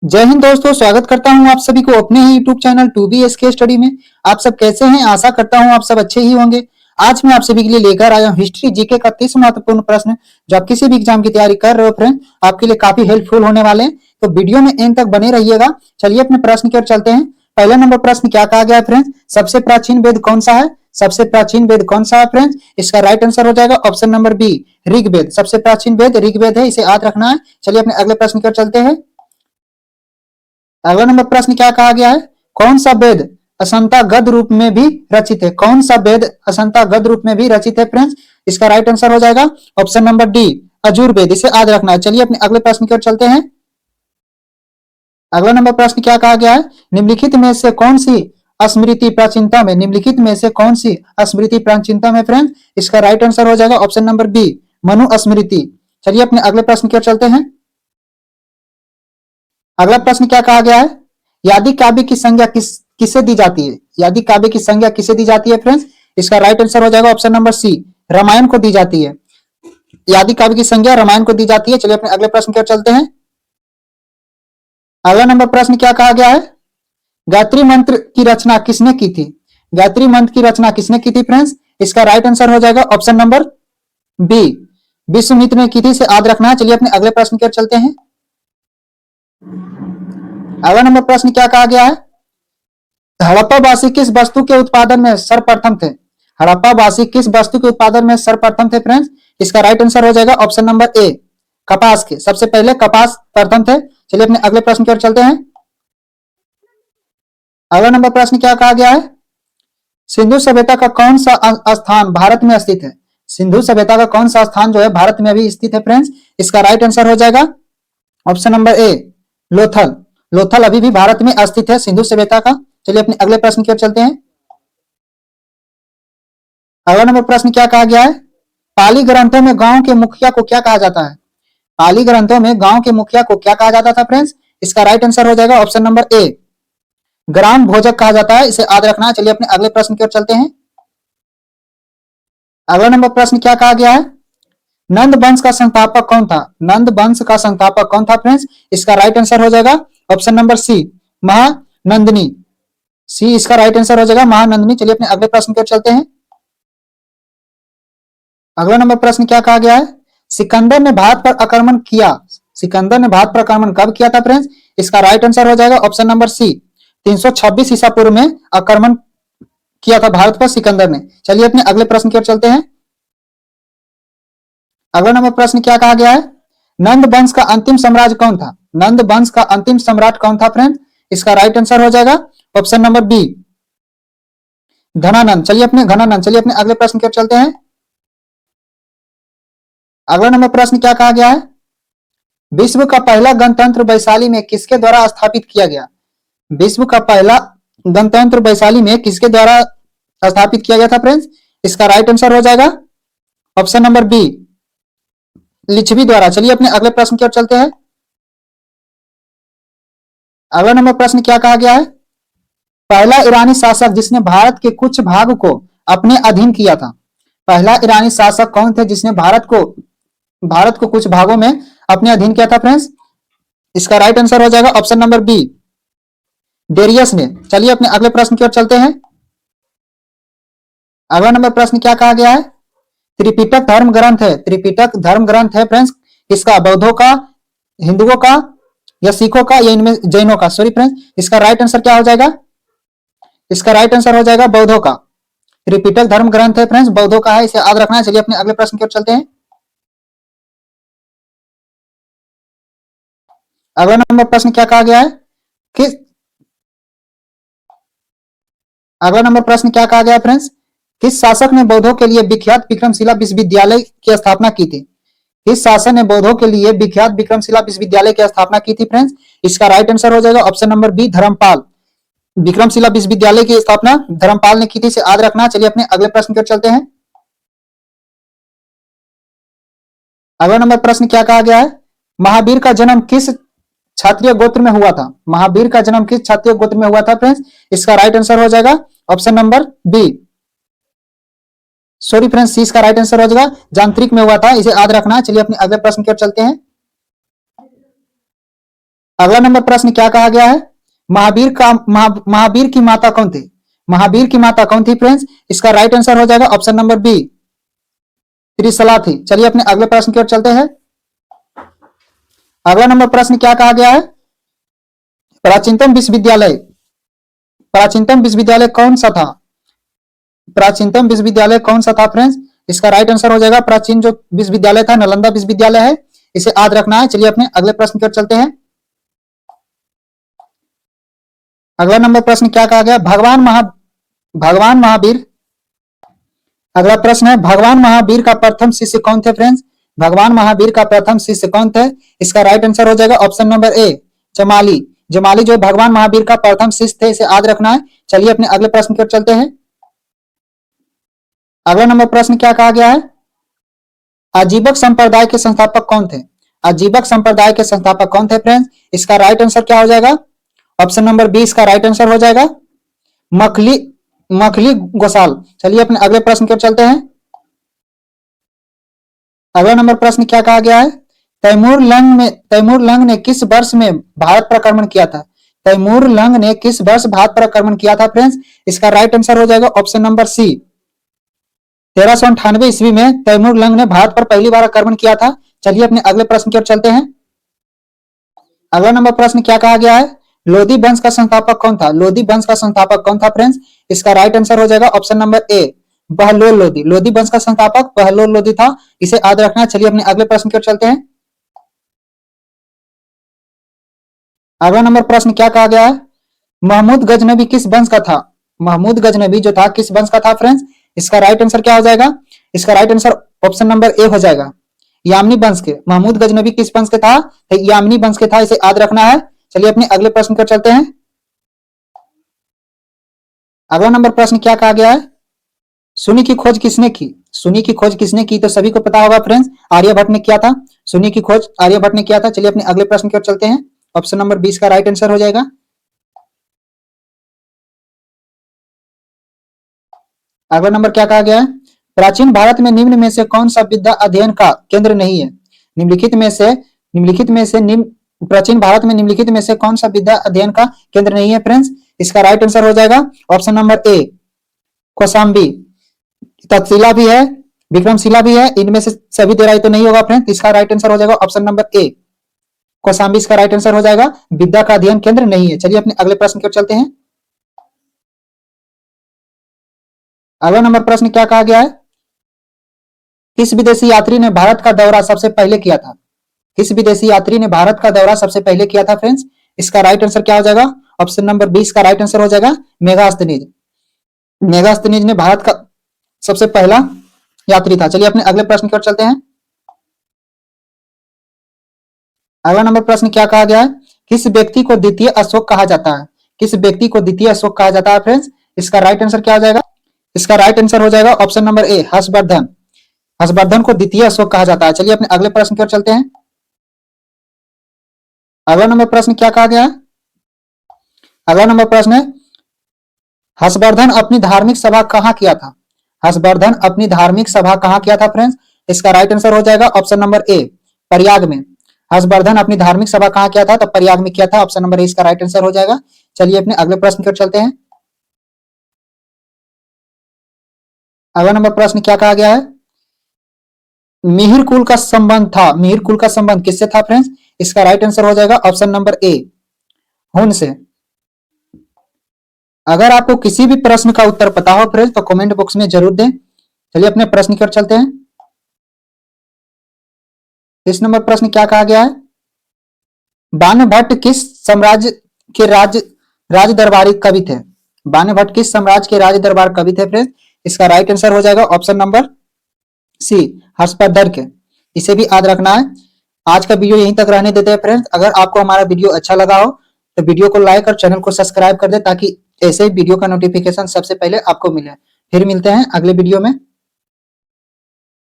जय हिंद दोस्तों, स्वागत करता हूं आप सभी को अपने ही यूट्यूब चैनल 2BSK स्टडी में। आप सब कैसे हैं? आशा करता हूं आप सब अच्छे ही होंगे। आज मैं आप सभी के लिए लेकर आया हूं हिस्ट्री जीके का 30 महत्वपूर्ण प्रश्न, जो आप किसी भी एग्जाम की तैयारी कर रहे हो फ्रेंड, आपके लिए काफी हेल्पफुल होने वाले हैं। तो वीडियो में एंड तक बने रहिएगा। चलिए अपने प्रश्न की ओर चलते हैं। पहला नंबर प्रश्न क्या कहा गया है फ्रेंड्स? सबसे प्राचीन वेद कौन सा है? सबसे प्राचीन वेद कौन सा है फ्रेंड्स? इसका राइट आंसर हो जाएगा ऑप्शन नंबर बी, ऋग्वेद। सबसे प्राचीन वेद ऋग्वेद है, इसे याद रखना है। चलिए अपने अगले प्रश्न की ओर चलते हैं। अगला नंबर प्रश्न क्या कहा गया है? कौन सा वेद असंता गद रूप में भी रचित है? कौन सा वेद असंता गद रूप में भी रचित है फ्रेंड्स? इसका राइट आंसर हो जाएगा ऑप्शन नंबर डी, अजुर्वेद। इसे याद रखना है। चलिए अपने अगले प्रश्न की ओर चलते हैं। अगला नंबर प्रश्न क्या कहा गया है? निम्नलिखित में से कौन सी स्मृति प्राचीनता में, निम्नलिखित में से कौन सी स्मृति प्राचीनता में फ्रेंड्स? इसका राइट आंसर हो जाएगा ऑप्शन नंबर बी, मनु स्मृति। चलिए अपने अगले प्रश्न की ओर चलते हैं। अगला प्रश्न क्या कहा गया है? यादि काव्य की संज्ञा किसे दी जाती है? यादि काव्य की संज्ञा किसे दी जाती है फ्रेंड्स? इसका राइट आंसर हो जाएगा ऑप्शन नंबर सी, रामायण को दी जाती है। यादि काव्य की संज्ञा रामायण को दी जाती है। चलिए अपने अगले प्रश्न की ओर चलते हैं। अगला नंबर प्रश्न क्या कहा गया है? गायत्री मंत्र की रचना किसने की थी? गायत्री मंत्र की रचना किसने की थी फ्रेंड्स? इसका राइट आंसर हो जाएगा ऑप्शन नंबर बी, विश्वामित्र ने की थी। इसे याद रखना है। चलिए अपने अगले प्रश्न की ओर चलते हैं। अगला नंबर प्रश्न क्या कहा गया है? हड़प्पावासी किस वस्तु के उत्पादन में सर्वप्रथम थे? हड़प्पावासी किस वस्तु के उत्पादन में सर्वप्रथम थे फ्रेंड्स? इसका राइट आंसर हो जाएगा ऑप्शन नंबर ए, कपास के। सबसे पहले कपास प्रथम थे। चलिए अपने अगले प्रश्न की ओर चलते हैं। अगला नंबर प्रश्न क्या कहा गया है? सिंधु सभ्यता का कौन सा स्थान भारत में स्थित है? सिंधु सभ्यता का कौन सा स्थान जो है भारत में अभी स्थित है फ्रेंड्स? इसका राइट आंसर हो जाएगा option number A, Lothal. Lothal अभी भी भारत में स्थित है सिंधु सभ्यता का। चलिए अपने अगले प्रश्न की ओर चलते हैं। अगला नंबर प्रश्न क्या कहा गया है? पाली ग्रंथों में गांव के मुखिया को क्या कहा जाता है? पाली ग्रंथों में गांव के मुखिया को क्या कहा जाता था फ्रेंड्स? इसका राइट आंसर हो जाएगा ऑप्शन नंबर ए, ग्राम भोजक कहा जाता है। इसे याद रखना है। चलिए अपने अगले प्रश्न की ओर चलते हैं। अगला नंबर प्रश्न क्या कहा गया है? नंद वंश का संस्थापक कौन था? नंद वंश का संस्थापक कौन था फ्रेंड्स? इसका राइट आंसर हो जाएगा ऑप्शन नंबर सी, महानंदनी। सी इसका राइट आंसर हो जाएगा, महानंदनी। चलिए अपने अगले प्रश्न की ओर चलते हैं। अगला नंबर प्रश्न क्या कहा गया है? सिकंदर ने भारत पर आक्रमण किया। सिकंदर ने भारत पर आक्रमण कब किया था फ्रेंड्स? इसका राइट आंसर हो जाएगा ऑप्शन नंबर सी, 326 ईसा पूर्व में आक्रमण किया था भारत पर सिकंदर ने। चलिए अपने अगले प्रश्न की ओर चलते हैं। अगला नंबर प्रश्न क्या कहा गया है? नंद वंश का अंतिम सम्राट कौन था? नंद वंश का अंतिम सम्राट कौन था फ्रेंड? इसका राइट आंसर हो जाएगा ऑप्शन नंबर बी, घनानंद। चलिए अपने अगले प्रश्न की ओर चलते हैं। अगला नंबर प्रश्न क्या कहा गया है? विश्व का पहला गणतंत्र वैशाली में किसके द्वारा स्थापित किया गया? विश्व का पहला गणतंत्र वैशाली में किसके द्वारा स्थापित किया गया था फ्रेंड्स? इसका राइट आंसर हो जाएगा ऑप्शन नंबर बी, लिच्छवी द्वारा। चलिए अपने अगले प्रश्न की ओर चलते हैं। अगला नंबर प्रश्न क्या कहा गया है? पहला ईरानी शासक जिसने भारत के कुछ भाग को अपने अधीन किया था। पहला ईरानी शासक कौन थे जिसने भारत को कुछ भागों में अपने अधीन किया था फ्रेंड्स? इसका राइट आंसर हो जाएगा ऑप्शन नंबर बी, डेरियस ने। चलिए अपने अगले प्रश्न की ओर चलते हैं। अगला नंबर प्रश्न क्या कहा गया है? त्रिपिटक धर्म ग्रंथ है। त्रिपिटक धर्म ग्रंथ है फ्रेंड्स किसका? बौद्धों का, हिंदुओं का, या सिखों का, या इनमें जैनों का? सॉरी फ्रेंड्स, इसका राइट आंसर क्या हो जाएगा? इसका राइट आंसर हो जाएगा बौद्धों का। त्रिपिटक धर्म ग्रंथ है फ्रेंड्स बौद्धों का है, इसे याद रखना है। चलिए अपने अगले प्रश्न की ओर चलते हैं। अगला नंबर प्रश्न क्या कहा गया है? किस अगला नंबर प्रश्न क्या कहा गया फ्रेंड्स? किस शासक ने बौद्धों के लिए विख्यात विक्रमशिला विश्वविद्यालय की स्थापना की थी? किस शासक ने बौद्धों के लिए विख्यात विक्रमशिला विश्वविद्यालय की स्थापना की थी फ्रेंड्स? इसका राइट आंसर हो जाएगा option number B, Dharmapal. Vikramshila विश्वविद्यालय की स्थापना धर्मपाल ने की थी, इसे याद रखना। चलिए अपने अगले प्रश्न की ओर चलते हैं। अगला नंबर प्रश्न क्या कहा गया है? महावीर का जन्म किस क्षत्रिय गोत्र में हुआ था? महावीर का जन्म किस क्षत्रिय गोत्र में हुआ था फ्रेंड्स? इसका राइट आंसर हो जाएगा option number B, sorry friends, C इसका राइट आंसर हो जाएगा, जांत्रिक में हुआ था, इसे याद रखना। चलिए अपने अगले प्रश्न की ओर चलते हैं। अगला नंबर प्रश्न क्या कहा गया है? महावीर की माता कौन थी? महावीर की माता कौन थी फ्रेंड्स? इसका राइट आंसर हो जाएगा ऑप्शन नंबर बी, त्रिशला थी। चलिए अपने अगले प्रश्न की ओर चलते हैं। अगला नंबर प्रश्न क्या कहा गया है? प्राचीनतम विश्वविद्यालय, प्राचीनतम विश्वविद्यालय कौन सा था? प्राचीनतम विश्वविद्यालय कौन सा था फ्रेंड्स? इसका राइट आंसर हो जाएगा प्राचीन जो विश्वविद्यालय था नालंदा विश्वविद्यालय है, इसे याद रखना है। चलिए अपने अगले प्रश्न की ओर चलते हैं। अगला नंबर प्रश्न क्या कहा गया? भगवान महावीर, अगला प्रश्न है भगवान महावीर का प्रथम शिष्य कौन थे फ्रेंड्स? भगवान महावीर का प्रथम शिष्य कौन थे? इसका राइट आंसर हो जाएगा option number A, Jamali. Jamali जो भगवान महावीर का प्रथम शिष्य थे, इसे याद रखना है। चलिए अपने अगले प्रश्न की ओर चलते हैं। अगला नंबर प्रश्न क्या कहा गया है? आजीवक संप्रदाय के संस्थापक कौन थे? आजीवक संप्रदाय के संस्थापक कौन थे फ्रेंड्स? इसका राइट आंसर क्या हो जाएगा? ऑप्शन नंबर बी इसका राइट आंसर हो जाएगा, मखली गोसाल। चलिए अपने अगले प्रश्न की ओर चलते हैं। अगला नंबर प्रश्न क्या कहा गया है? तैमूर लंग ने किस वर्ष में भारत पर आक्रमण किया था? तैमूर लंग ने किस वर्ष भारत पर आक्रमण किया था फ्रेंड्स? इसका राइट आंसर हो जाएगा ऑप्शन नंबर सी, 1398 ईस्वी में तैमूर लंग ने भारत पर पहली बार आक्रमण किया था। चलिए अपने अगले प्रश्न की ओर चलते हैं। अगला नंबर प्रश्न क्या कहा गया है? लोधी वंश का संस्थापक कौन था? लोधी वंश का संस्थापक कौन था फ्रेंड्स? इसका राइट आंसर हो जाएगा option number A, Bahlol Lodhi. Lodhi वंश का संस्थापक बहलोल लोधी था, इसे याद रखना। चलिए अपने अगले प्रश्न की ओर चलते हैं। अगला नंबर प्रश्न क्या कहा गया है? महमूद गजनबी किस वंश का था? महमूद गजनबी जो था किस वंश का था फ्रेंड्स? इसका राइट आंसर क्या हो जाएगा? इसका right answer option number A हो जाएगा, यामिनी वंश के। महमूद गजनबी किस वंश के था? यामिनी वंश के था, इसे याद रखना है। चलिए अपने अगले प्रश्न पर चलते हैं। अगला नंबर प्रश्न क्या कहा गया है? शून्य की खोज किसने की? शून्य की खोज किसने की? तो सभी को पता होगा फ्रेंड्स, आर्यभट्ट ने किया था। शून्य की खोज आर्यभट्ट ने किया था। चलिए अपने अगले प्रश्न की ओर चलते हैं। ऑप्शन नंबर 20 का राइट आंसर हो जाएगा। अगला नंबर क्या कहा गया है? प्राचीन भारत में निम्न में से कौन सा विद्या अध्ययन का केंद्र नहीं है? निम्नलिखित में से प्राचीन भारत में निम्नलिखित में से कौन सा विद्या अध्ययन का केंद्र नहीं है फ्रेंड्स? इसका राइट आंसर हो जाएगा option number A, Kaushambi. Takshashila भी है, विक्रमशिला भी है, इनमें से सभी 13 तो नहीं होगा फ्रेंड्स। इसका राइट आंसर हो जाएगा ऑप्शन नंबर ए, कौशाम्बी इसका राइट आंसर हो जाएगा, विद्या का अध्ययन केंद्र नहीं है। चलिए अपने अगले प्रश्न की ओर चलते हैं। अगला नंबर प्रश्न क्या कहा गया है? किस विदेशी यात्री ने भारत का दौरा सबसे पहले किया था? किस विदेशी यात्री ने भारत का दौरा सबसे पहले किया था फ्रेंड्स? इसका राइट आंसर क्या हो जाएगा? ऑप्शन नंबर 20 का राइट आंसर हो जाएगा, मेगास्थनीज। मेगास्थनीज ने भारत का सबसे पहला यात्री था। चलिए अपने अगले प्रश्न की ओर चलते हैं। अगला नंबर प्रश्न क्या कहा गया है? किस व्यक्ति को द्वितीय अशोक कहा जाता है? किस व्यक्ति को द्वितीय अशोक कहा जाता है फ्रेंड्स? इसका राइट आंसर क्या हो जाएगा? इसका राइट आंसर हो जाएगा option number A, Harshvardhan. Harshvardhan को द्वितीय अशोक कहा जाता है। चलिए अपने अगले प्रश्न की ओर चलते हैं। अगला नंबर प्रश्न क्या कहा गया है? अगला नंबर प्रश्न है, हर्षवर्धन अपनी धार्मिक सभा कहां किया था? हर्षवर्धन अपनी धार्मिक सभा कहां किया था फ्रेंड्स? इसका राइट आंसर हो जाएगा ऑप्शन नंबर ए, प्रयाग में। हर्षवर्धन अपनी धार्मिक सभा कहां किया था? तो प्रयाग में किया था। ऑप्शन नंबर ए इसका राइट आंसर हो जाएगा। चलिए अपने अगले प्रश्न की ओर चलते हैं। अगला नंबर प्रश्न क्या कहा गया है? मिहिर कुल का संबंध था, मिहिर कुल का संबंध किससे था फ्रेंड्स? इसका राइट आंसर हो जाएगा ऑप्शन नंबर ए, हुन से। अगर आपको किसी भी प्रश्न का उत्तर पता हो फ्रेंड्स तो कमेंट बॉक्स में जरूर दें। चलिए अपने प्रश्न की ओर चलते हैं। इस नंबर प्रश्न क्या कहा गया है? बाणभट्ट किस साम्राज्य के राज दरबारी कवि थे? बाणभट्ट किस साम्राज्य के राज दरबार कवि थे फ्रेंड्स? इसका राइट आंसर हो जाएगा ऑप्शन नंबर सी, हर्षवर्धन के। इसे भी याद रखना है। आज का वीडियो यहीं तक रहने देते हैं फ्रेंड्स। अगर आपको हमारा वीडियो अच्छा लगा हो तो वीडियो को लाइक और चैनल को सब्सक्राइब कर दे, ताकि ऐसे वीडियो का नोटिफिकेशन सबसे पहले आपको मिले। फिर मिलते हैं अगले वीडियो में।